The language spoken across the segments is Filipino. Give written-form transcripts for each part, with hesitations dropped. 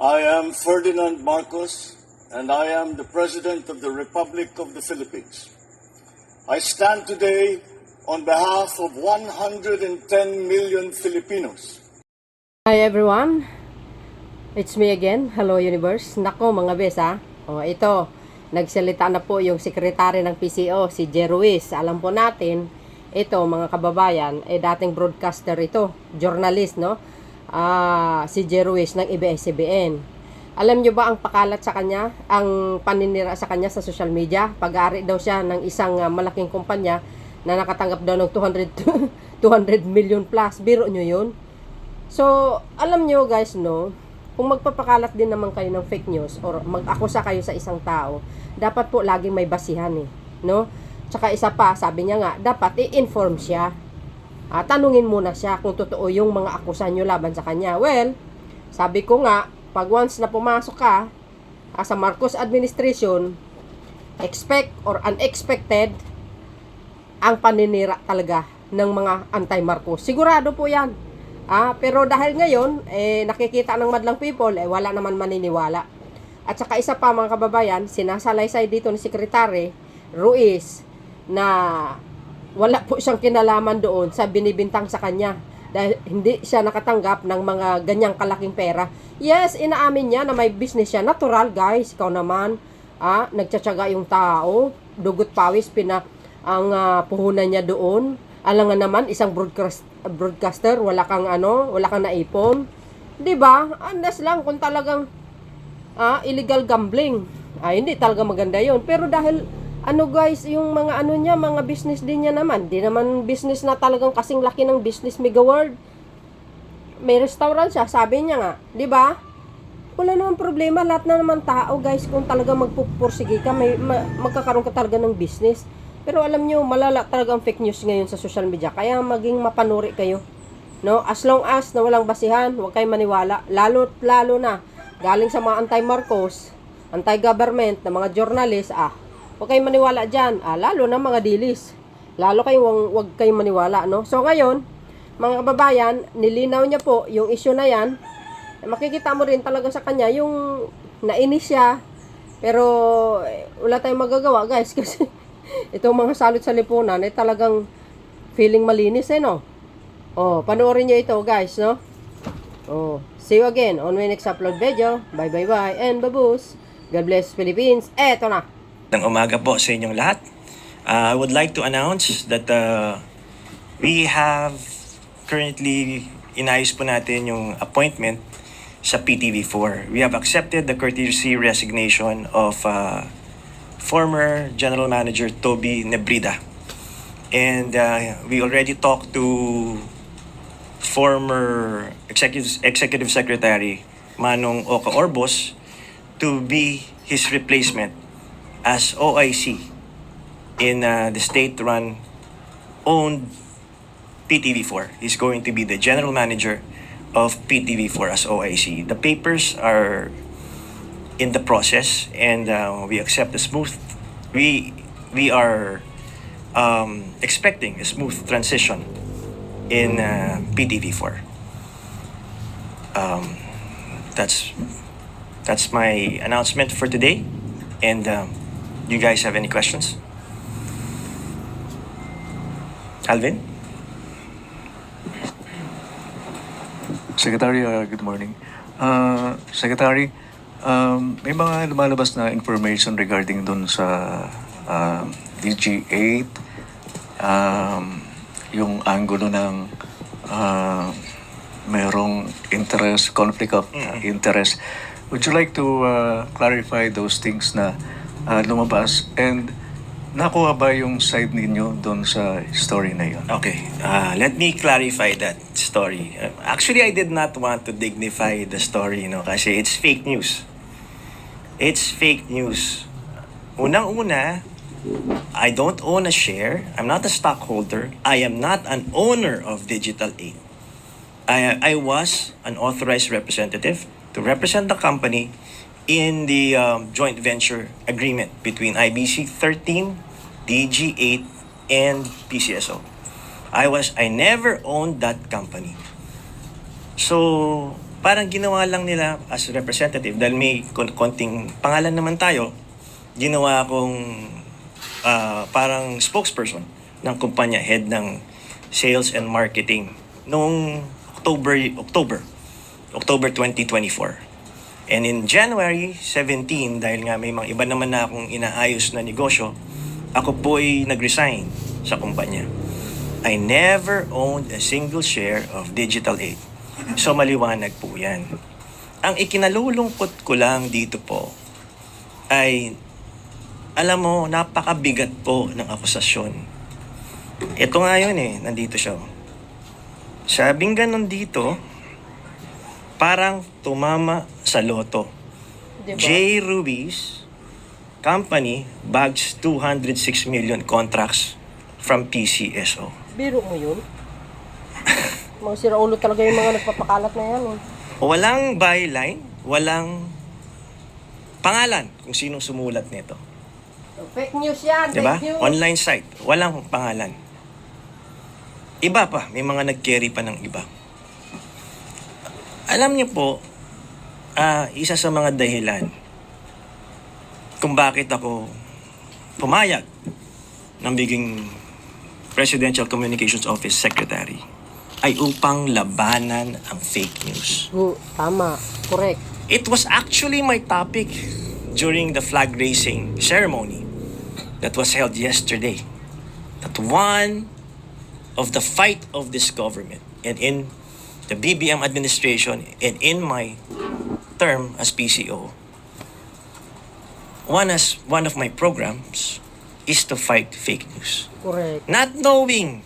I am Ferdinand Marcos, and I am the President of the Republic of the Philippines. I stand today on behalf of 110 million Filipinos. Hi everyone, it's me again. Hello universe. Nako mga bes ha. Ito, nagsalita na po yung sekretary ng PCO, si Jer Ruiz. Alam po natin, ito mga kababayan, dating broadcaster ito, journalist no? Si Jer Ruiz ng ABS-CBN. Alam nyo ba ang pakalat sa kanya, ang paninira sa kanya sa social media? Pag-ari daw siya ng isang malaking kumpanya na nakatanggap daw ng 200 million plus. Biro nyo yun? So, alam nyo guys, no, kung magpapakalat din naman kayo ng fake news or mag-akusa kayo sa isang tao, dapat po laging may basihan no? Tsaka isa pa, sabi niya nga, dapat i-inform siya. Tanungin muna siya kung totoo yung mga akusan nyo laban sa kanya. Well, sabi ko nga, pag once na pumasok ka sa Marcos administration, expect or unexpected ang paninira talaga ng mga anti-Marcos. Sigurado po yan. Pero dahil ngayon, nakikita ng madlang people, wala naman maniniwala. At saka isa pa mga kababayan, sinasalaysay dito ni Secretary Ruiz na wala po siyang kinalaman doon sa binibintang sa kanya. Dahil hindi siya nakatanggap ng mga ganyang kalaking pera. Yes, inaamin niya na may business siya. Natural guys, ikaw naman. Nagtsatsaga yung tao, dugot pawis, ang puhunan niya doon. Alam nga naman, isang broadcaster, wala kang naipon. 'Di ba? Andas lang kung talagang illegal gambling. Hindi talaga maganda 'yon. Pero dahil guys, yung mga niya, mga business din niya naman. Di naman business na talagang kasing laki ng business mega world. May restaurant siya, sabi niya nga, 'di ba? Wala naman problema, lahat na naman tao, guys, kung talaga magpupursige ka, magkakaroon ka talaga ng business. Pero alam niyo, malala talaga ang fake news ngayon sa social media. Kaya maging mapanuri kayo. No? As long as na walang basihan, huwag kayong maniwala. Lalo na galing sa mga anti-Marcos, anti-government na mga journalist, huwag kayong maniwala dyan. Lalo na mga dilis. Lalo kayong huwag kayong maniwala. No? So ngayon, mga kababayan, nilinaw niya po yung issue na yan. Makikita mo rin talaga sa kanya yung nainis siya. Pero wala tayong magagawa guys. Kasi itong mga salot sa lipunan ay talagang feeling malinis no? Panoorin nyo ito guys, no? See you again on my next upload video. Bye and babus. God bless Philippines. Eto na. Ng umaga po sa inyong lahat. I would like to announce that we have currently inayos po natin yung appointment sa PTV4. We have accepted the courtesy resignation of former General Manager Toby Nebrida. And we already talked to former Executive Secretary Manong Oca Orbos to be his replacement as OIC in the state-run owned PTV4. He's going to be the general manager of PTV4 as OIC. The papers are in the process, and we accept we are expecting a smooth transition in PTV4. That's my announcement for today. And you guys have any questions? Alvin? Secretary, good morning. Secretary, may mga lumalabas na information regarding dun sa DG8, yung angulo ng merong conflict of interest. Would you like to clarify those things na lumabas? And nakuha ba yung side ninyo doon sa story na yun? Okay, let me clarify that story. Actually, I did not want to dignify the story, kasi it's fake news. It's fake news. Unang-una, I don't own a share. I'm not a stockholder. I am not an owner of Digital 8. I was an authorized representative to represent the company in the joint venture agreement between IBC 13, DG8, and PCSO. I never owned that company. So, parang ginawa lang nila as representative dahil may konting pangalan naman tayo, ginawa akong parang spokesperson ng kumpanya, head ng sales and marketing noong October 2024. And in January 17, dahil nga may mga iba naman na akong inaayos na negosyo, ako po ay nag-resign sa kumpanya. I never owned a single share of Digital 8. So maliwanag po yan. Ang ikinalulungkot ko lang dito po ay, alam mo, napakabigat po ng akusasyon. Ito nga yun nandito siya. Sabing ganon dito, parang tumama sa loto. Diba? J. Ruiz Company bags 206 million contracts from PCSO. Biro mo yun? Mga siraulo talaga yung mga nagpapakalat na yan. Walang byline, walang pangalan kung sinong sumulat nito. Fake news yan, Diba? fake news. Online site, walang pangalan. Iba pa, may mga nag-carry pa ng iba. Alam niyo po, isa sa mga dahilan kung bakit ako pumayag ng biging Presidential Communications Office Secretary ay upang labanan ang fake news. Tama, correct. It was actually my topic during the flag raising ceremony that was held yesterday. That one of the fight of this government and in the BBM administration and in my term as PCO, one of my programs is to fight fake news. Correct. Not knowing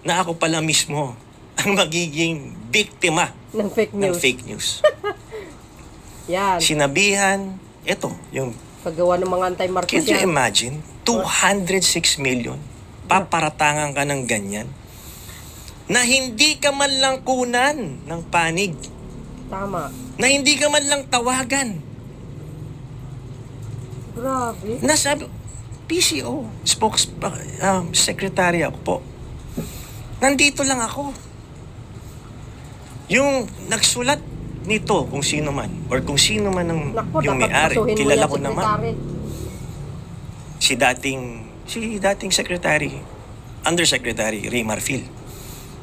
na ako pala mismo ang magiging biktima Ng fake ng news. fake news. Yan. Sinabihan, ito, yung, Paggawa ng mga anti-Marcos can you yan. imagine, 206 million, paparatangan ka ng ganyan, na hindi ka man lang kunan ng panig, Tama. na hindi ka man lang tawagan, Grabe. na sabi, PCO, secretary ako po, nandito lang ako. Yung nagsulat nito, kung sino man, or kung sino man ang Naku, yung dapat may-ari, kasuhin mo kilala yan, ko naman. sekretary. Si dating secretary, Undersecretary Ray Marfil.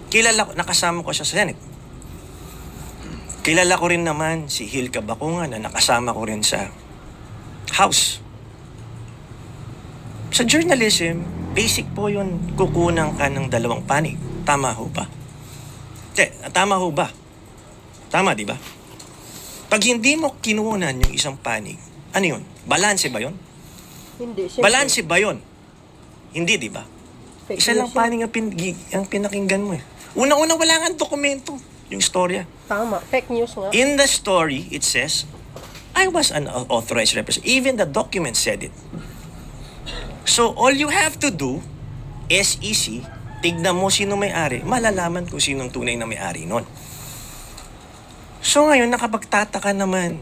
Kilala ko, nakasama ko siya sa Senate. Kilala ko rin naman si Hilka Bacungan na nakasama ko rin sa House. Sa journalism, basic po yun, kukunan ka ng dalawang panig. Tama ho ba? Tama ho ba? Tama, di ba? Pag hindi mo kinunan yung isang panig, ano yun? Balanse ba yun? Hindi, siyempre. Balanse ba yun? Hindi, di ba? Fake Isa lang news yan. panig ang pinakinggan mo Una-una, wala nga dokumento yung storya. Tama, fake news nga. In the story, it says, I was an authorized representative. Even the document said it. So, all you have to do, SEC, tignan mo sino may-ari, malalaman kung sinong tunay na may-ari nun. So, ngayon, nakapagtataka naman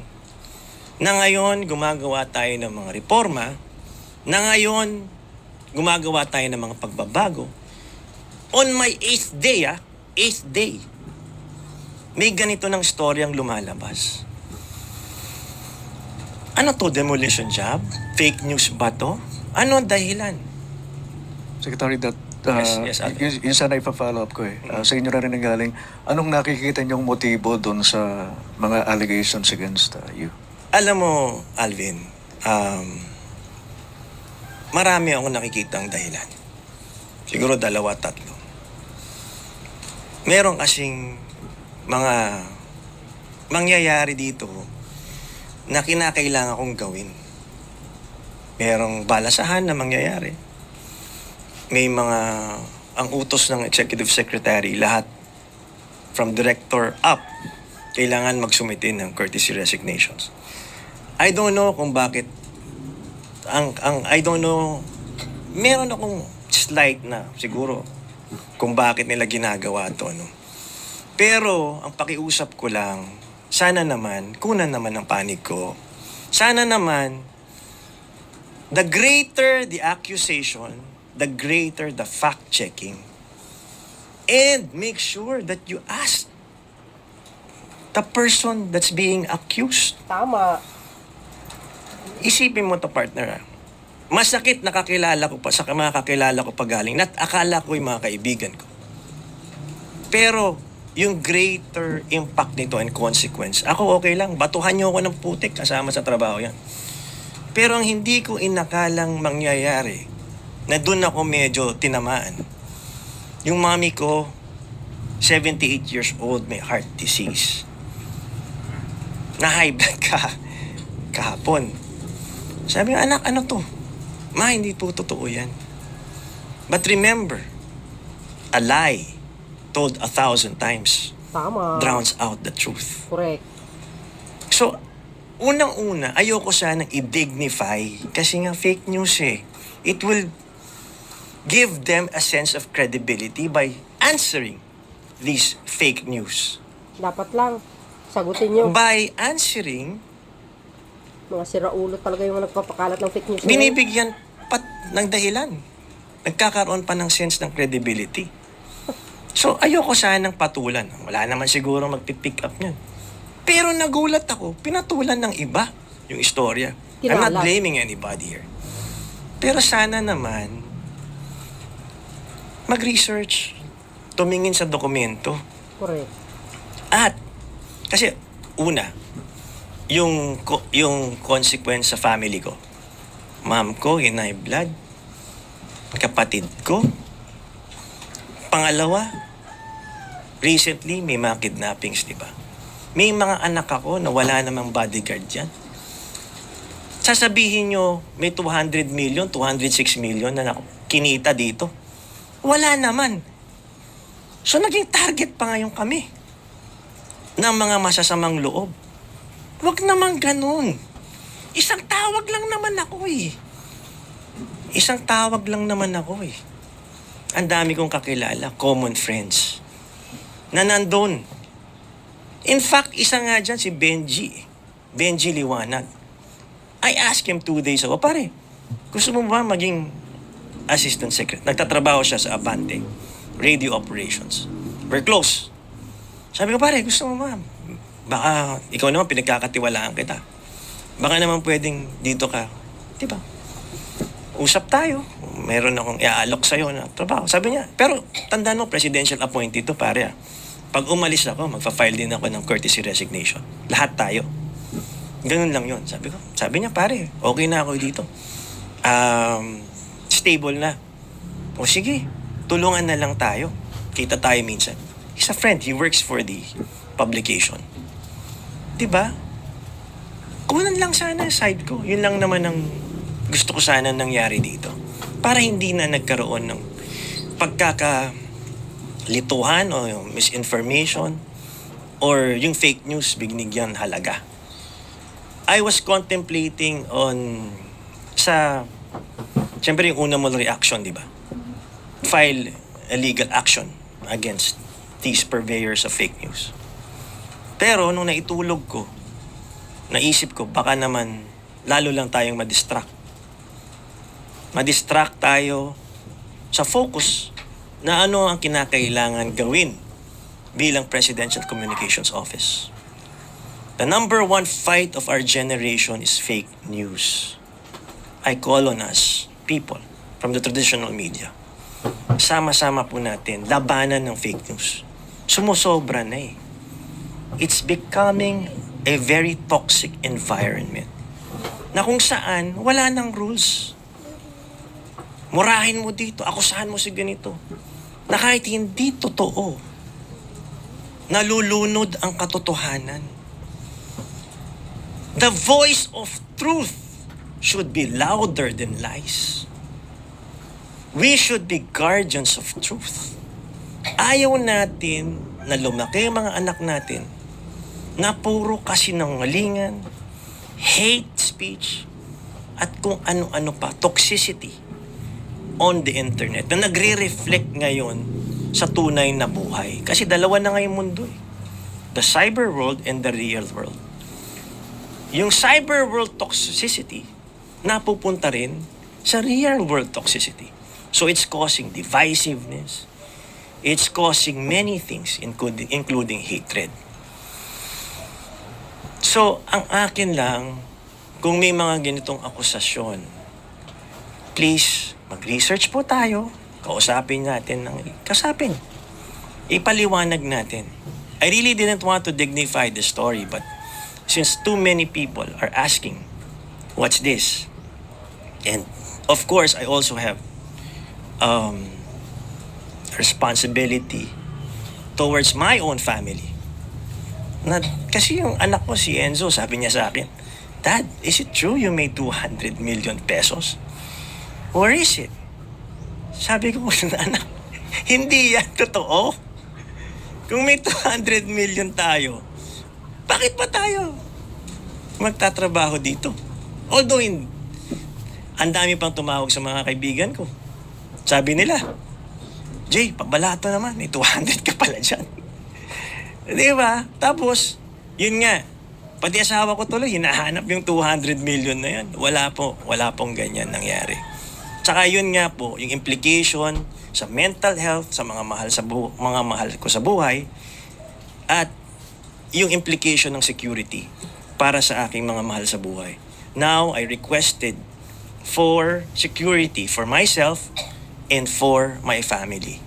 na ngayon gumagawa tayo ng mga reforma, na ngayon gumagawa tayo ng mga pagbabago. On my 8th day, 8th day, may ganito ng storyang lumalabas. Ano to? Demolition job? Fake news ba to? Ano ang dahilan? Secretary, that Yes, Alvin. yun sana ipa-follow up ko sa inyo na rin nanggaling. Anong nakikita niyong motibo doon sa mga allegations against you? Alam mo, Alvin, marami akong nakikitang dahilan. Siguro 2, 3. Meron kasing mga mangyayari dito na kinakailangan kong gawin. Merong balasahan na mangyayari. May mga, ang utos ng executive secretary, lahat from director up, kailangan magsumite ng courtesy resignations. I don't know kung bakit, I don't know, meron akong slight na siguro kung bakit nila ginagawa to, no? Pero, ang pakiusap ko lang, sana naman, kunan naman ang panig ko. Sana naman, the greater the accusation, the greater the fact-checking. And make sure that you ask the person that's being accused. Tama. Isipin mo to, partner. Masakit nakakilala ko pa sa mga kakilala ko pagaling at akala ko yung mga kaibigan ko. Pero yung greater impact nito and consequence, ako okay lang, batuhan niyo ako ng putik kasama sa trabaho yan. Pero ang hindi ko inakalang mangyayari, na doon ako medyo tinamaan. Yung mami ko, 78 years old, may heart disease. Na-high blood kahapon. Sabi nga, anak, ano to? Ma, hindi po totoo yan. But remember, a lie told 1,000 times Tama. drowns out the truth. Correct. So, unang-una, ayoko sanang i-dignify kasi nga fake news eh. It will give them a sense of credibility by answering these fake news. Dapat lang. Sagutin nyo. By answering, Mga siraulo talaga yung mga nagpapakalat ng fake news. na yan. binibigyan pat ng dahilan. Nagkakaroon pa ng sense ng credibility. So, ayoko sanang patulan. Wala naman siguro magpipick up niyan. Pero nagulat ako, pinatulan ng iba yung istorya. I'm not Kinalat. blaming anybody here. Pero sana naman, mag-research, tumingin sa dokumento. Correct. At, kasi, una, yung consequence sa family ko. Mom ko, high blood. Kapatid ko. Pangalawa, recently, may mga kidnappings, di ba? May mga anak ako na wala namang bodyguard dyan. Sasabihin nyo, may 200 million, 206 million na kinita dito. Wala naman. So, naging target pa ngayon kami ng mga masasamang loob. Huwag naman ganun. Isang tawag lang naman ako eh. Isang tawag lang naman ako eh. Ang dami kong kakilala, common friends, na nandun. In fact, isa nga dyan si Benji Liwanag. I asked him 2 days ago, pare, gusto mo ba maging assistant secretary? Nagtatrabaho siya sa Abante, radio operations. We're close. Sabi ko, pare, gusto mo ba? Baka ikaw naman pinagkakatiwalaan kita. Baka naman pwedeng dito ka. Diba? Usap tayo. Meron akong iaalok sa'yo na trabaho. Sabi niya, pero tandaan mo, presidential appointee to, pare. Pag umalis ako, magpa-file din ako ng courtesy resignation. Lahat tayo. Ganun lang yun. Sabi niya, pare, okay na ako dito. Stable na. O sige, tulungan na lang tayo. Kita tayo minsan. He's a friend. He works for the publication. Diba? Kunan lang sana side ko. Yun lang naman ang gusto ko sana nangyari dito. Para hindi na nagkaroon ng pagkakalituhan o yung misinformation or yung fake news binigyan halaga. I was contemplating on siyempre yung una mong reaction, di ba? File a legal action against these purveyors of fake news. Pero nung naitulog ko, naisip ko baka naman lalo lang tayong madistract. Madistract tayo sa focus na ano ang kinakailangan gawin bilang Presidential Communications Office. The number one fight of our generation is fake news. I call on us, people from the traditional media. Sama-sama po natin labanan ng fake news. Sumusobra na eh. It's becoming a very toxic environment na kung saan wala nang rules. Murahin mo dito, akusahan mo si ganito. Na kahit hindi totoo, nalulunod ang katotohanan. The voice of truth should be louder than lies. We should be guardians of truth. Ayaw natin na lumaki ang mga anak natin na puro kasinungalingan, hate speech, at kung ano-ano pa, toxicity on the internet na nagre-reflect ngayon sa tunay na buhay. Kasi dalawa na ngayong mundo eh. The cyber world and the real world. Yung cyber world toxicity napupunta rin sa real world toxicity. So it's causing divisiveness. It's causing many things, including hatred. So, ang akin lang, kung may mga ganitong akusasyon, please, mag-research po tayo. Kausapin natin ipaliwanag natin. I really didn't want to dignify the story, but since too many people are asking, what's this? And of course, I also have responsibility towards my own family. Kasi yung anak ko, si Enzo, sabi niya sa akin, Dad, is it true you made 200 million pesos? Where is it? Sabi ko, anak, hindi yan totoo. Kung may 200 million tayo, bakit pa tayo magtatrabaho dito? Although, ang dami pang tumawag sa mga kaibigan ko. Sabi nila, Jay, pabalato naman, may 200 ka pala dyan. Di ba? Tapos, yun nga, pati asawa ko tuloy, hinahanap yung 200 million na yan. Wala pong ganyan nangyari. Tsaka yun nga po, yung implication sa mental health, sa mga mahal ko sa buhay, at yung implication ng security para sa aking mga mahal sa buhay. Now, I requested for security for myself and for my family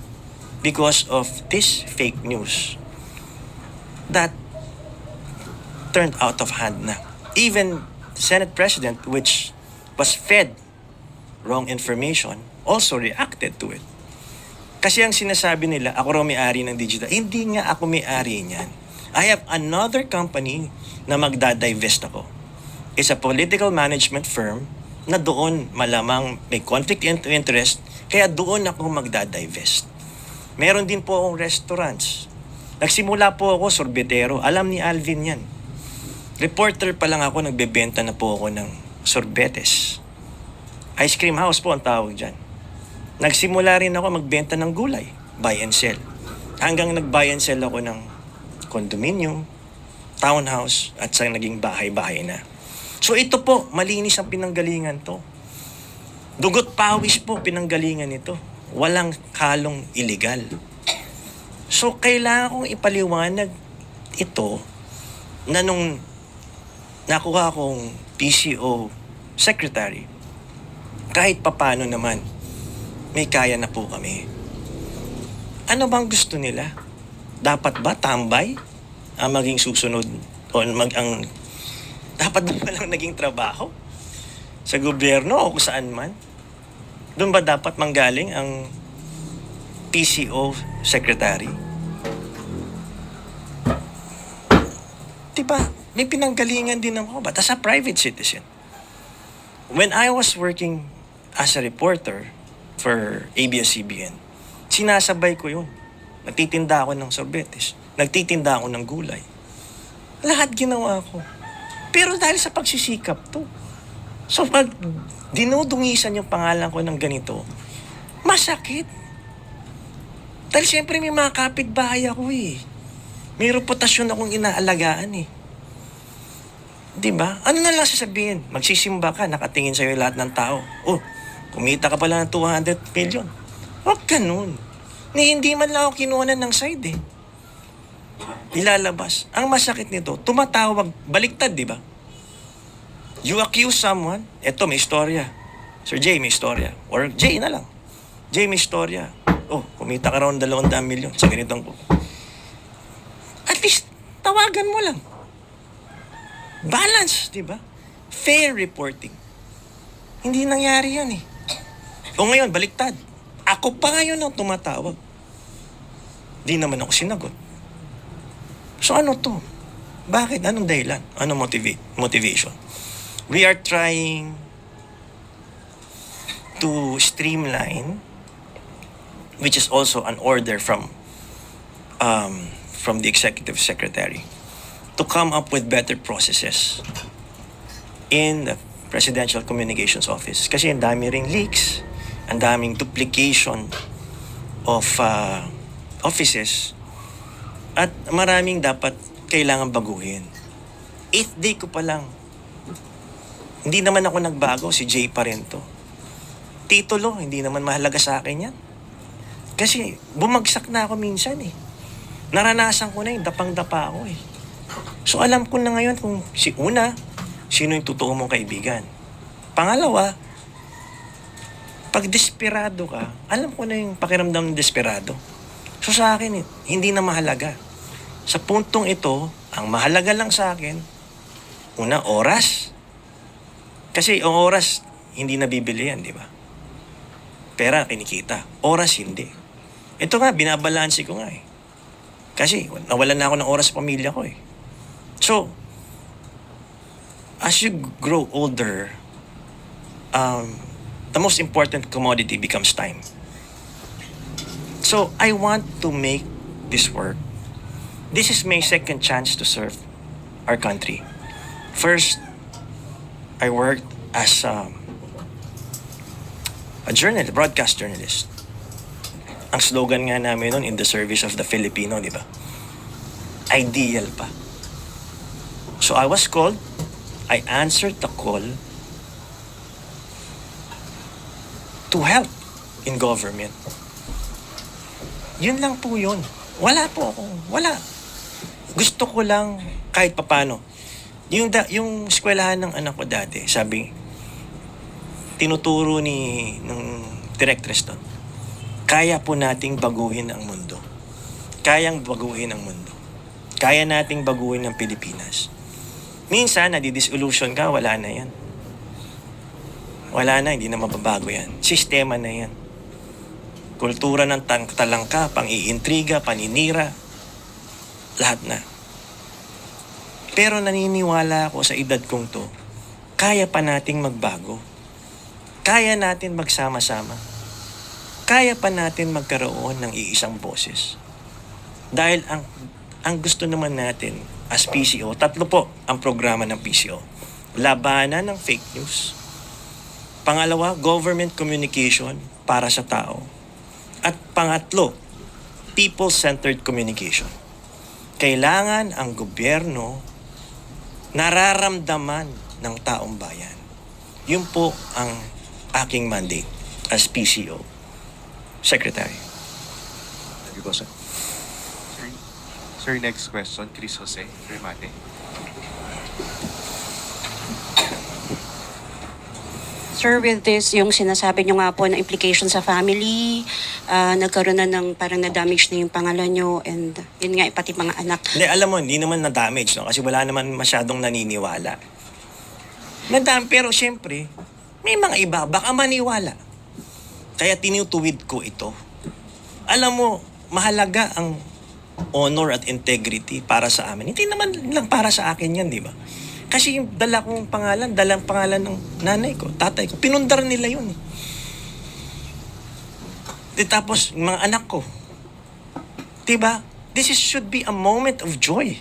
because of this fake news that turned out of hand na. Even the Senate President, which was fed wrong information, also reacted to it. Kasi ang sinasabi nila, ako raw may-ari ng digital. Hindi nga ako may-ari niyan. I have another company na magdadivest ako. It's a political management firm na doon malamang may conflict of interest, kaya doon ako magdadivest. Meron din po akong restaurants. Nagsimula po ako sorbetero. Alam ni Alvin yan. Reporter pa lang ako, nagbebenta na po ako ng sorbetes. Ice cream house po ang tawag dyan. Nagsimula rin ako magbenta ng gulay, buy and sell. Hanggang nag-buy and sell ako ng condominium, townhouse, at sa naging bahay-bahay na. So ito po, malinis ang pinanggalingan to. Dugot pawis po pinanggalingan ito. Walang halong illegal. So kailangan kong ipaliwanag ito na nung nakuha akong PCO secretary, kahit papano naman, may kaya na po kami. Ano bang gusto nila? Dapat ba tambay ang maging susunod o dapat ba walang naging trabaho sa gobyerno o kung saan man? Doon ba dapat manggaling ang PCO secretary? Diba? May pinanggalingan din ako. But as a private citizen, when I was working as a reporter for ABS-CBN, sinasabay ko yun. Nagtitinda ako ng sorbetes. Nagtitinda ako ng gulay. Lahat ginawa ko. Pero dahil sa pagsisikap to. So pag dinudungisan yung pangalan ko ng ganito, masakit. Dahil siyempre may mga kapitbahay ako eh. May reputasyon akong inaalagaan eh. Diba? Ano na lang sasabihin? Magsisimba ka, nakatingin sa'yo lahat ng tao. Oh, kumita ka pala ng 200 million. Huwag ganun. Hindi man lang ako kinuhanan ng side eh. Ilalabas. Ang masakit nito, tumatawag, baliktad, di ba? You accuse someone, eto may istorya. Sir Jay, may istorya. Or Jay na lang. Jay, may istorya. Oh, kumita ka raw ng 200 million sa ganitong ko. At least, tawagan mo lang. Balance, di ba? Fair reporting. Hindi nangyari yan eh. O ngayon, baliktad. Ako pa ngayon ang tumatawag. Di naman ako sinagot. So ano to? Bakit? Anong dahilan? Anong motivation? We are trying to streamline, which is also an order from the executive secretary, to come up with better processes in the Presidential Communications Office. Kasi ang dami ring leaks, ang daming duplication of offices, at maraming dapat kailangan baguhin. 8th day ko pa lang. Hindi naman ako nagbago, si Jay pa rin to. Titulo, hindi naman mahalaga sa akin yan. Kasi bumagsak na ako minsan eh. Naranasan ko na yung dapang-dapa ako eh. So alam ko na ngayon kung sino yung totoo mong kaibigan. Pangalawa, pag desperado ka, alam ko na yung pakiramdam ng desperado. So sa akin, hindi na mahalaga. Sa puntong ito, ang mahalaga lang sa akin, una, oras. Kasi ang oras, hindi nabibili yan, di ba? Pera, kinikita. Oras, hindi. Ito nga, binabalansi ko nga eh. Kasi nawalan na ako ng oras sa pamilya ko eh. So, as you grow older, the most important commodity becomes time. So, I want to make this work. This is my second chance to serve our country. First, I worked as a broadcast journalist. Ang slogan nga namin noon, in the service of the Filipino, di ba? Ideal pa. So I was called, I answered the call to help in government. Yun lang po yun. Wala. Gusto ko lang kahit papano. Yung eskwelahan ng anak ko dati, sabi, tinuturo ng directress to, kaya po nating baguhin ang mundo. Kayang baguhin ang mundo. Kaya nating baguhin ang Pilipinas. Minsan, nadidisillusion ka, wala na yan. Wala na, hindi na mababago yan. Sistema na yan. Kultura ng talangka, pang-iintriga, paninira, lahat na. Pero naniniwala ako sa edad kong to, kaya pa nating magbago. Kaya natin magsama-sama. Kaya pa natin magkaroon ng iisang boses. Dahil ang gusto naman natin as PCO, 3 po ang programa ng PCO. Labanan ng fake news. Pangalawa, government communication para sa tao. At pangatlo, people-centered communication. Kailangan ang gobyerno nararamdaman ng taong bayan. Yun po ang aking mandate as PCO Secretary. Thank you po, sir. Sir, next question, Chris Jose Remate. Sir, with this, yung sinasabi nyo nga po na implication sa family, nagkaroon na ng parang na-damage na yung pangalan nyo and yun nga, pati mga anak. Hindi, alam mo, hindi naman na-damage, no? Kasi wala naman masyadong naniniwala. Pero syempre, may mga iba, baka maniwala. Kaya tinutuwid ko ito. Alam mo, mahalaga ang honor at integrity para sa amin. Hindi naman lang para sa akin yan, di ba? Kasi yung dalang pangalan ng nanay ko, tatay ko, pinundar nila yun. Tapos, mga anak ko. Diba? Should be a moment of joy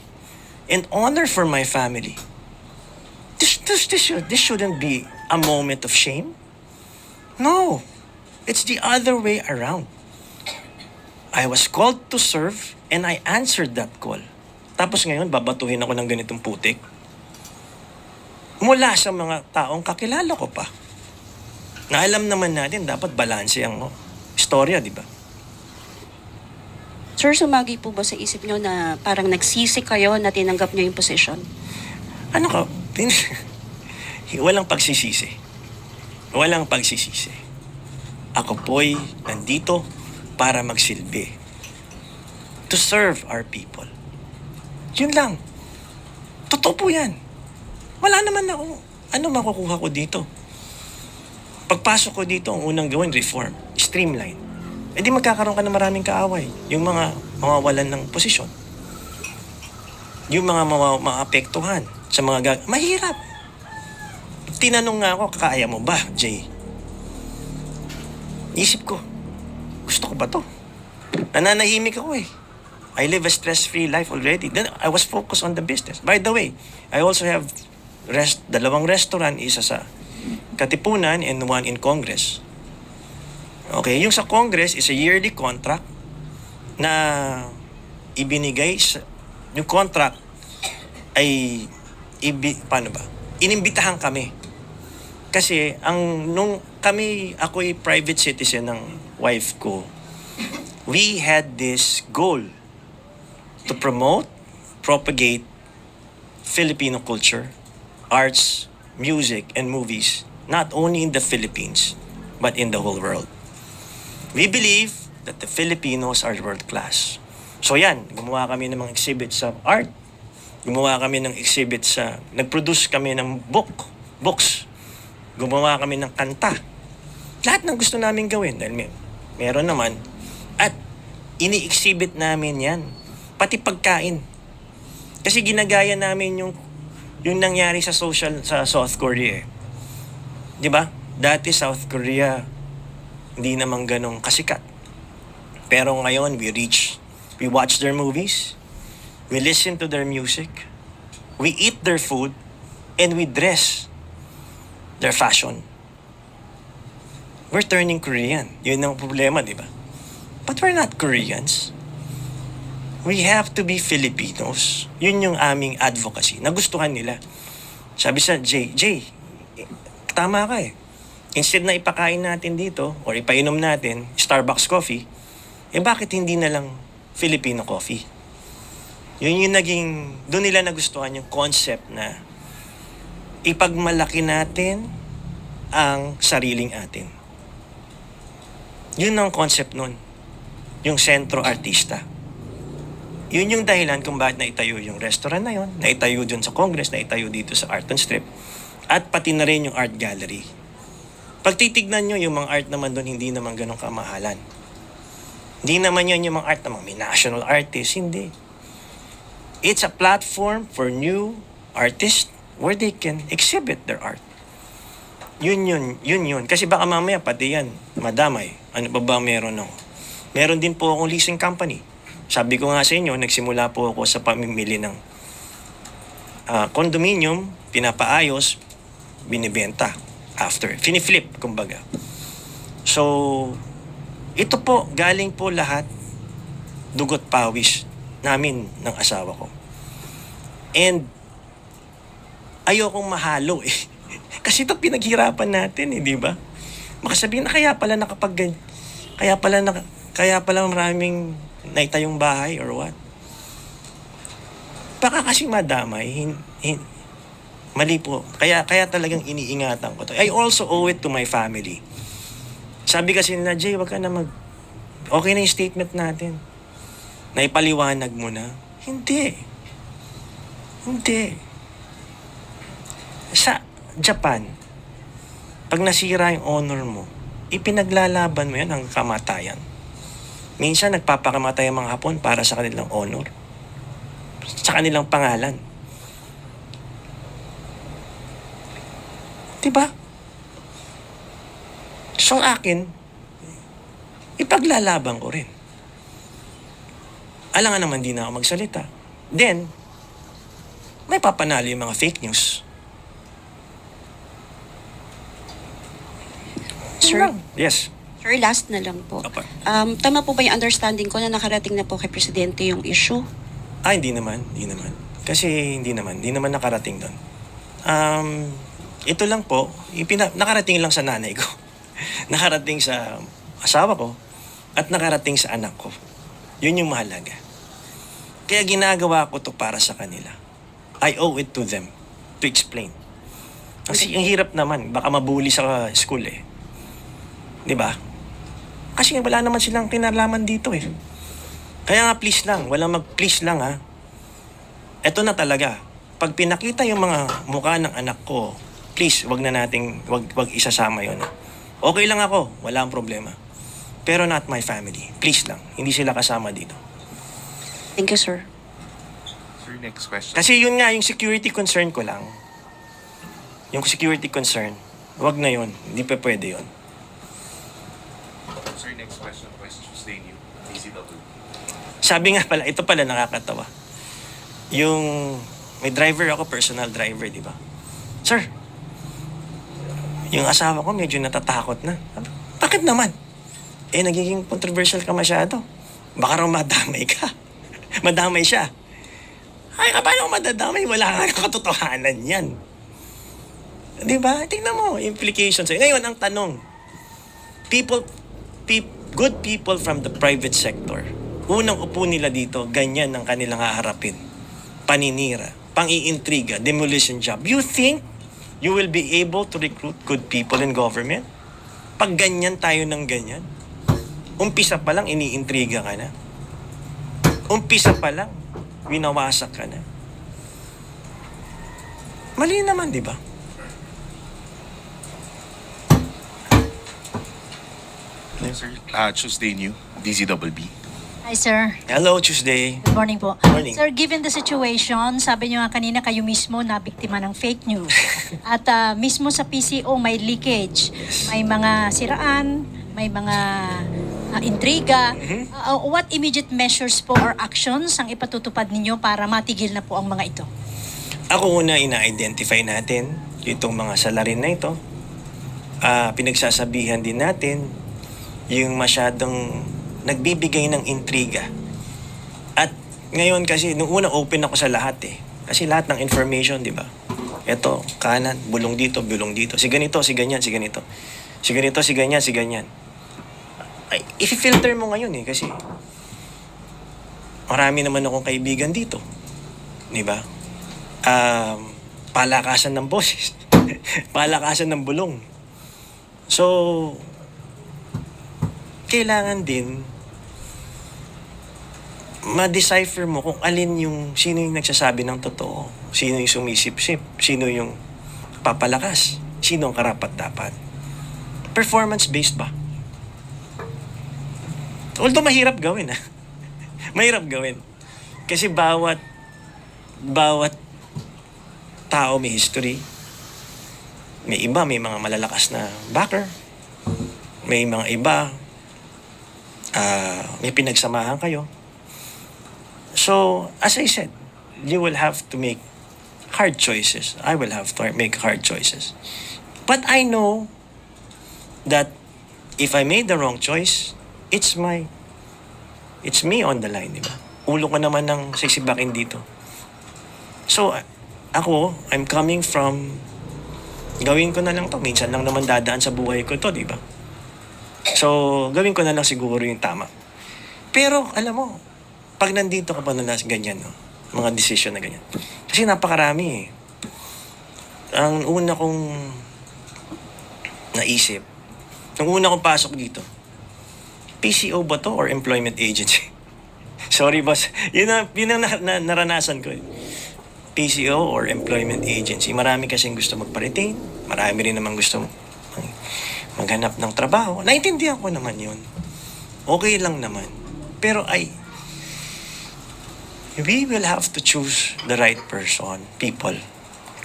and honor for my family. This shouldn't be a moment of shame. No. It's the other way around. I was called to serve and I answered that call. Tapos ngayon, babatuhin ako ng ganitong putik. Mula sa mga taong kakilala ko pa. Na alam naman natin, dapat balanse ang istorya, di ba? Sir, sumagi po ba sa isip nyo na parang nagsisi kayo na tinanggap nyo yung position? Ano ka? Walang pagsisisi. Walang pagsisisi. Ako po'y nandito para magsilbi. To serve our people. Yun lang. Totoo po yan. Wala naman ako. Ano makukuha ko dito? Pagpasok ko dito, ang unang gawin, reform. Streamline. E di magkakaroon ka ng maraming kaaway. Yung mga mawawalan ng posisyon. Yung mga maapektuhan sa mga mahirap. Tinanong nga ako, kaya mo ba, Jay? Isip ko, gusto ko ba to? Nananahimik ako eh. I live a stress-free life already. Then I was focused on the business. By the way, I also have 2 restaurant, isa sa Katipunan and 1 in Congress. Okay, yung sa Congress is a yearly contract na ibinigay yung contract ay paano ba? Inimbitahan kami. Kasi ako'y private citizen ng wife ko. We had this goal to promote, propagate Filipino culture, arts, music, and movies, not only in the Philippines, but in the whole world. We believe that the Filipinos are world-class. So yan, gumawa kami ng mga exhibit sa art, gumawa kami ng exhibit sa, nag-produce kami ng books, gumawa kami ng kanta. Lahat ng gusto namin gawin, dahil meron naman, at ini-exhibit namin yan, pati pagkain. Kasi ginagaya namin yung nangyari sa South Korea. 'Di ba? Dati South Korea hindi naman ganong kasikat. Pero ngayon we watch their movies, we listen to their music, we eat their food, and we dress their fashion. We're turning Korean. Yun ang problema, 'di ba? But we're not Koreans. We have to be Filipinos. Yun yung aming advocacy. Nagustuhan nila. Sabi sa Jay, tama ka eh. Instead na ipakain natin dito or ipainom natin Starbucks coffee, bakit hindi na lang Filipino coffee? Yun yung doon nila nagustuhan yung concept na ipagmalaki natin ang sariling atin. Yun ang concept nun. Yung sentro artista. Yun yung dahilan kung bakit naitayo yung restaurant na yun, naitayo dun sa Congress, naitayo dito sa Art on Strip, at pati na rin yung art gallery. Pag titignan nyo, yung mga art naman dun, hindi naman ganun kamahalan. Hindi naman yun yung mga art naman, may national artists, hindi. It's a platform for new artists where they can exhibit their art. Yun. Kasi baka mamaya pati yan, madamay. Ano ba meron ako? Meron din po akong leasing company. Sabi ko nga sa inyo, nagsimula po ako sa pamimili ng condominium, pinapaayos, binibenta. After, finiflip, kumbaga. So, ito po, galing po lahat, dugot pawis namin ng asawa ko. And, ayokong mahalo eh. Kasi ito pinaghirapan natin eh, di ba? Makasabihin na kaya pala maraming naitayong bahay or what. Baka kasi madamay, mali po. Kaya talagang iniingatan ko to. I also owe it to my family. Sabi kasi nila, Jay, wag ka na okay na yung statement natin. Naipaliwanag mo na. Hindi. Sa Japan, pag nasira yung honor mo, ipinaglalaban mo yan hanggang kamatayan. Minsan nagpapakamatay ang mga Hapon para sa kanilang honor, sa kanilang pangalan. Diba? So akin, ipaglalaban ko rin. Alangan naman di na ako magsalita. Then, may papanalo yung mga fake news. Sir? Yes. Sir, last na lang po. Apa. Tama po ba yung understanding ko na nakarating na po kay Presidente yung issue? Hindi naman. Kasi hindi naman nakarating doon. Ito lang po, nakarating lang sa nanay ko. Nakarating sa asawa ko at nakarating sa anak ko. Yun yung mahalaga. Kaya ginagawa ko to para sa kanila. I owe it to them to explain. Kasi ang hirap naman, baka mabuli sa school eh. 'Di ba? Kasi wala naman silang kinalaman dito eh. Kaya nga please lang, walang mag-please lang ha. Ito na talaga. Pag pinakita yung mga mukha ng anak ko, please, wag isasama yun. Okay lang ako, wala ang problema. Pero not my family. Please lang, hindi sila kasama dito. Thank you, sir. Sir, next question. Kasi yun nga, yung security concern ko lang. Yung security concern, wag na yun. Hindi pa pwede yun. Sir, next question. Stay new. DCW. Sabi nga pala, ito pala nakakatawa. Yung may driver ako, personal driver, di ba? Sir, yung asawa ko medyo natatakot na. Bakit naman? Nagiging controversial ka masyado. Baka raw madamay ka. Madamay siya. Ay, paano madadamay? Wala nga katotohanan yan. Di ba? Tingnan mo, implications. Ngayon, ang tanong, good people from the private sector, unang upo nila dito, ganyan ang kanilang haharapin. Paninira, pang-iintriga, demolition job. You think you will be able to recruit good people in government? Pag ganyan tayo ng ganyan, umpisa pa lang iniintriga ka na. Umpisa pa lang, winawasak ka na. Mali naman, di ba? Sir, Tuesday New, DZBB. Hi, sir. Hello, Tuesday. Good morning po. Morning. Sir, given the situation, sabi niyo nga kanina kayo mismo na biktima ng fake news. At mismo sa PCO may leakage, may mga siraan, may mga intriga. What immediate measures po or actions ang ipatutupad ninyo para matigil na po ang mga ito? Ako una, ina-identify natin itong mga salarin na ito. Pinagsasabihan din natin yung masyadong nagbibigay ng intriga. At ngayon kasi, nung una open ako sa lahat eh. Kasi lahat ng information, di ba? Ito, kanan, bulong dito, bulong dito. Si ganito, si ganyan, si ganito. Si ganito, si ganyan, si ganyan. Ay, i-filter mo ngayon eh, kasi marami naman akong kaibigan dito. Di ba? Palakasan ng boses. Palakasan ng bulong. So, kailangan din ma-decipher mo kung alin yung sino yung nagsasabi ng totoo, sino yung sumisip-sip, sino yung papalakas, sino ang karapat-dapat. Performance-based ba? Although mahirap gawin mahirap gawin. Kasi bawat tao may history. May iba, may mga malalakas na backer. May mga iba, may pinagsamahan kayo. So, as I said, you will have to make hard choices. I will have to make hard choices. But I know that if I made the wrong choice, it's me on the line, di ba? Ulo ko naman ng sisibakin dito. So, ako, I'm coming from, gawin ko na lang to. Minsan lang naman dadaan sa buhay ko to, di ba? So, gawin ko na lang siguro yung tama. Pero, alam mo, pag nandito ka pa na ganyan, no? Mga decision na ganyan. Kasi napakarami eh. Ang una kong naisip, nung una kong pasok dito, PCO ba to or employment agency? Sorry boss, yun ang naranasan ko. PCO or employment agency. Marami kasing gusto magpa-retain, marami rin naman gusto maghanap ng trabaho. Naintindihan ko naman yun. Okay lang naman. Pero we will have to choose the right person, people.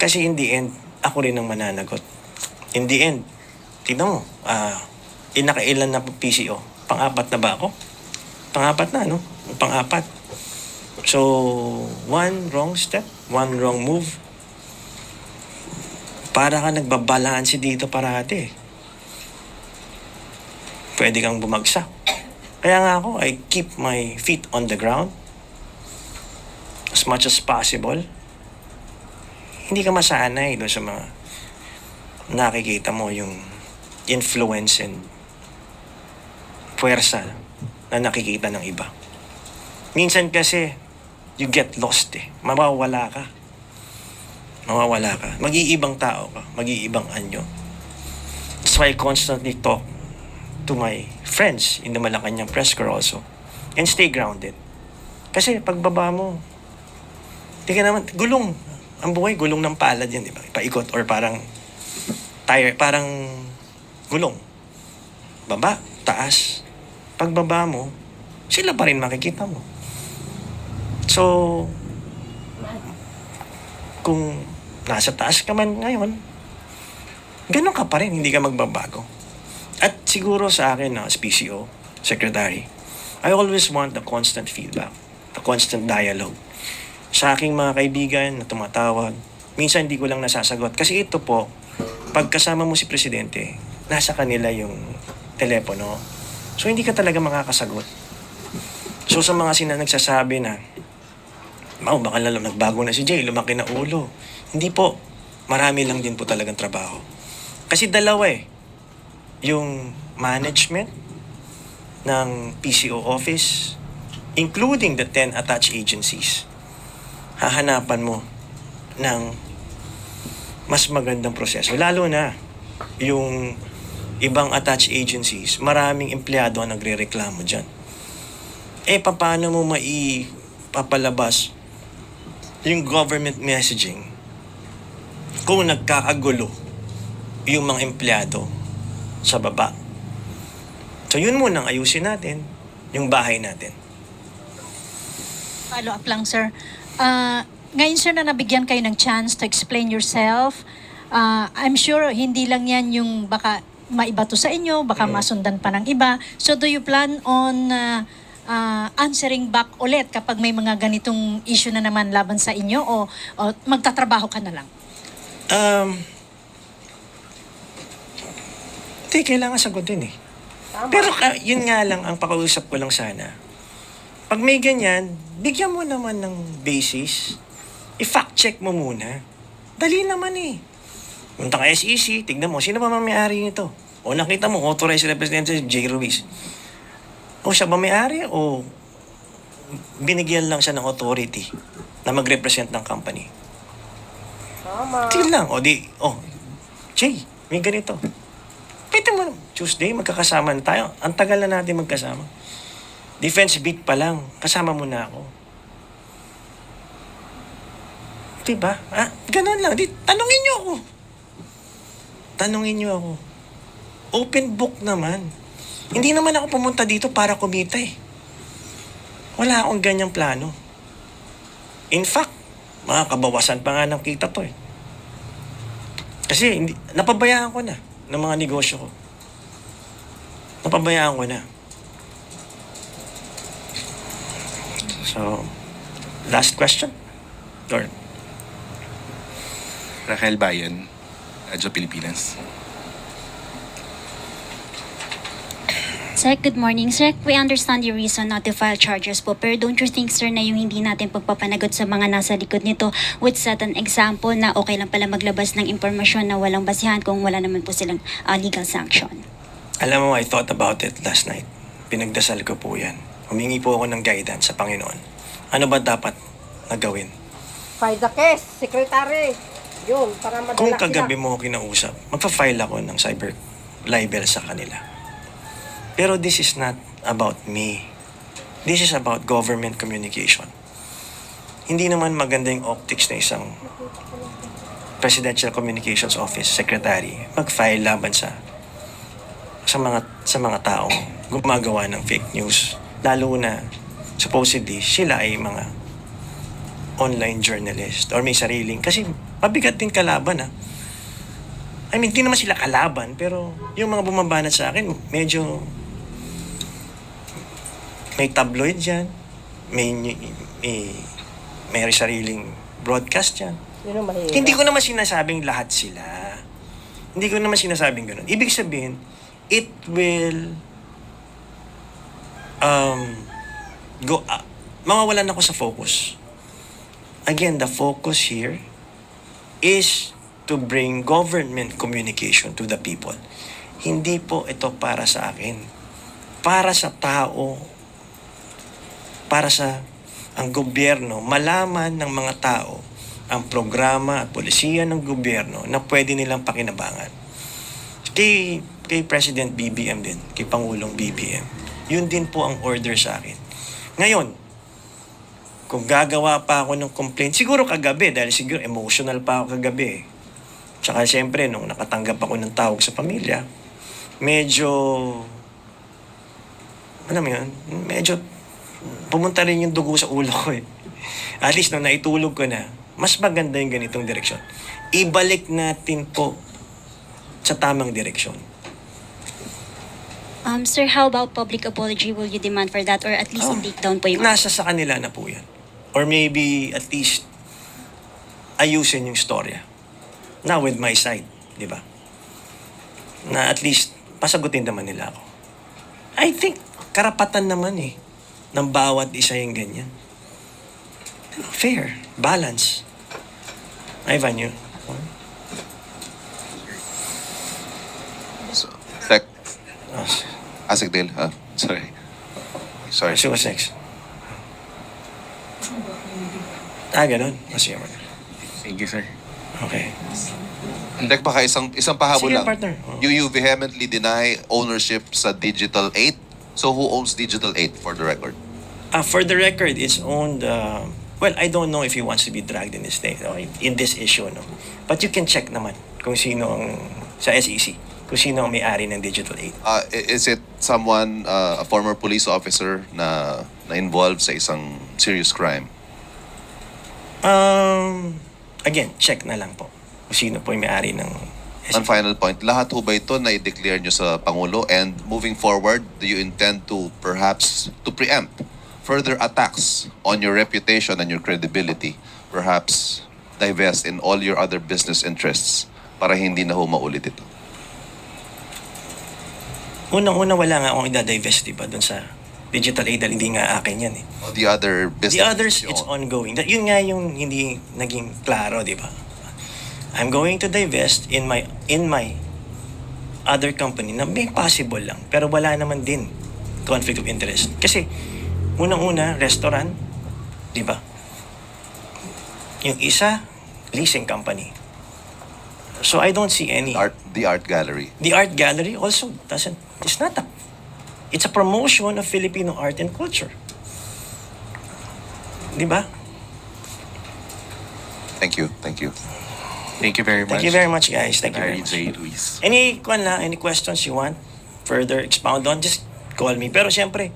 Kasi in the end, ako rin ang mananagot. In the end, tignan mo, nakailan na po PCO? Pang-apat na ba ako? Pang-apat na, no? Pang-apat. So, one wrong step, one wrong move, para ka nagbabalanse dito parati. Pwede kang bumagsak. Kaya nga ako, I keep my feet on the ground as much as possible. Hindi ka masanay doon sa mga nakikita mo yung influence and puwersa na nakikita ng iba. Minsan kasi, you get lost eh. Mawawala ka. Mag-iibang tao ka. Mag-iibang anyo. That's why I constantly talk to my friends in the Malacanang press corps also. And stay grounded. Kasi pagbaba mo, di ka naman, gulong. Ang buhay, gulong ng palad yan, di ba? Paikot or parang parang gulong. Baba, taas. Pagbaba mo, sila pa rin makikita mo. So, kung nasa taas ka man ngayon, ganun ka pa rin, hindi ka magbabago. At siguro sa akin, as PCO, Secretary, I always want the constant feedback, the constant dialogue. Sa aking mga kaibigan na tumatawag, minsan hindi ko lang nasasagot. Kasi ito po, pagkasama mo si Presidente, nasa kanila yung telepono. So, hindi ka talaga makakasagot. So, sa mga nagsasabi na, baka lang nagbago na si Jay, lumaki na ulo. Hindi po. Marami lang din po talagang trabaho. Kasi dalawa eh. Yung management ng PCO office, including the 10 attached agencies, hahanapan mo ng mas magandang proseso. Lalo na yung ibang attached agencies, maraming empleyado ang nagre-reklamo dyan. Paano mo maipapalabas yung government messaging kung nagkakagulo yung mga empleyado sa baba? So yun munang ayusin natin, yung bahay natin. Follow up lang, sir. Ngayon, sir, na nabigyan kayo ng chance to explain yourself, I'm sure hindi lang yan yung baka maibato sa inyo, baka masundan pa ng iba. So, do you plan on answering back ulit kapag may mga ganitong issue na naman laban sa inyo o magtatrabaho ka na lang? Hindi, kailangan sagutin eh. Pero yun nga lang, ang pakausap ko lang sana. Pag may ganyan, bigyan mo naman ng basis. I-fact check mo muna. Dali naman eh. Punta ka SEC, tignan mo, sino ba may-ari nito? O nakita mo, authorized representative J. Ruiz. O siya ba may-ari o binigyan lang siya ng authority na mag-represent ng company? Tama. Tignan lang. Jay, may ganito. Pwede mo, Tuesday, magkakasama na tayo. Ang tagal na natin magkasama. Defense beat pa lang, kasama mo na ako. Diba? Ganun lang. Tanungin niyo ako. Tanungin niyo ako. Open book naman. Hindi naman ako pumunta dito para kumita eh. Wala akong ganyang plano. In fact, makakabawasan pa nga ng kita to eh. Kasi napabayaan ko na ng mga negosyo ko. Napabayaan ko na. So, last question? Or Raquel Bayan, Radyo Pilipinas. Sir, good morning. Sir, we understand your reason not to file charges po, pero don't you think, sir, na yung hindi natin pagpapanagot sa mga nasa likod nito would set an example na okay lang pala maglabas ng impormasyon na walang basihan kung wala naman po silang legal sanction? alam mo, I thought about it last night. Pinagdasal ko po yan. Humingi po ako ng guidance sa Panginoon. Ano ba dapat na gawin? File the case, secretary. Yun, para madala Kung sila. kagabi mo ako kinausap, magpa-file ako ng cyber libel sa kanila. Pero this is not about me. This is about government communication. Hindi naman maganda yung optics na isang Presidential Communications Office Secretary mag-file laban sa mga taong gumagawa ng fake news. Lalo na supposedly sila ay mga online journalist or may sariling, kasi mabigat din kalaban I mean, di naman sila kalaban, pero yung mga bumabanat sa akin, medyo may tabloid dyan, may sariling broadcast dyan. Yun ang mahirap. Hindi ko naman sinasabing lahat sila. Hindi ko naman sinasabing ganun. Ibig sabihin, it will mawawalan ako sa focus. Again, the focus here is to bring government communication to the people. Hindi po ito para sa akin. Para sa tao, para sa ang gobyerno, malaman ng mga tao ang programa at polisiya ng gobyerno na pwede nilang pakinabangan. Kay President BBM din, kay Pangulong BBM, yun din po ang order sa akin. Ngayon, kung gagawa pa ako ng complaint, siguro kagabi, dahil siguro emotional pa ako kagabi. Tsaka siyempre, nung nakatanggap ako ng tawag sa pamilya, medyo, medyo pumunta rin yung dugo sa ulo ko At least nung naitulog ko na, mas maganda yung ganitong direksyon. Ibalik natin po sa tamang direksyon. Sir, how about public apology? Will you demand for that or at least take down po yung... Nasa sa kanila na po yan. Or maybe at least ayusin yung storya. Na with my side, di ba? Na at least pasagutin naman nila ako. I think karapatan naman ng bawat isa yung ganyan. Fair, balance. Ivan, yun. So, Asigdel, sorry. Suwa sex. Ganun. Sige mo. Thank you, sir. Okay. Tek, baka isang pahabol Sige, lang. partner. You vehemently deny ownership sa Digital 8. So who owns Digital 8 for the record? For the record, it's owned. Well, I don't know if he wants to be dragged in this thing, no, in this issue, no. But you can check naman kung sino ang sa SEC, kung sino ang may-ari ng Digital 8. Is it someone, a former police officer na involved sa isang serious crime? Again, check na lang po kung sino po yung may-ari ng One final point, lahat ho ba ito na i-declare nyo sa Pangulo? And moving forward, do you intend to perhaps to preempt further attacks on your reputation and your credibility? Perhaps divest in all your other business interests para hindi na ho maulit ito? Unang-una, wala nga akong i-divest, diba, dun sa Digital 8 dahil hindi nga akin yan eh. The other business. The others, it's ongoing. Yun nga yung hindi naging klaro, di ba? I'm going to divest in my other company na may possible lang. Pero wala naman din conflict of interest. Kasi, unang-una, restaurant, di ba? Yung isa, leasing company. So I don't see any. The art gallery. The art gallery also it's a promotion of Filipino art and culture. Di ba? Thank you. Thank you. Thank you very much. Thank you very much, guys. Thank you very Larry much. J. Luis. Any questions you want further expound on, just call me. Pero siyempre,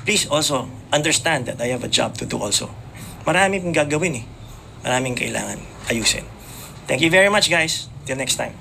please also understand that I have a job to do also. Marami pong gagawin eh. Maraming kailangan ayusin. Thank you very much, guys. Till next time.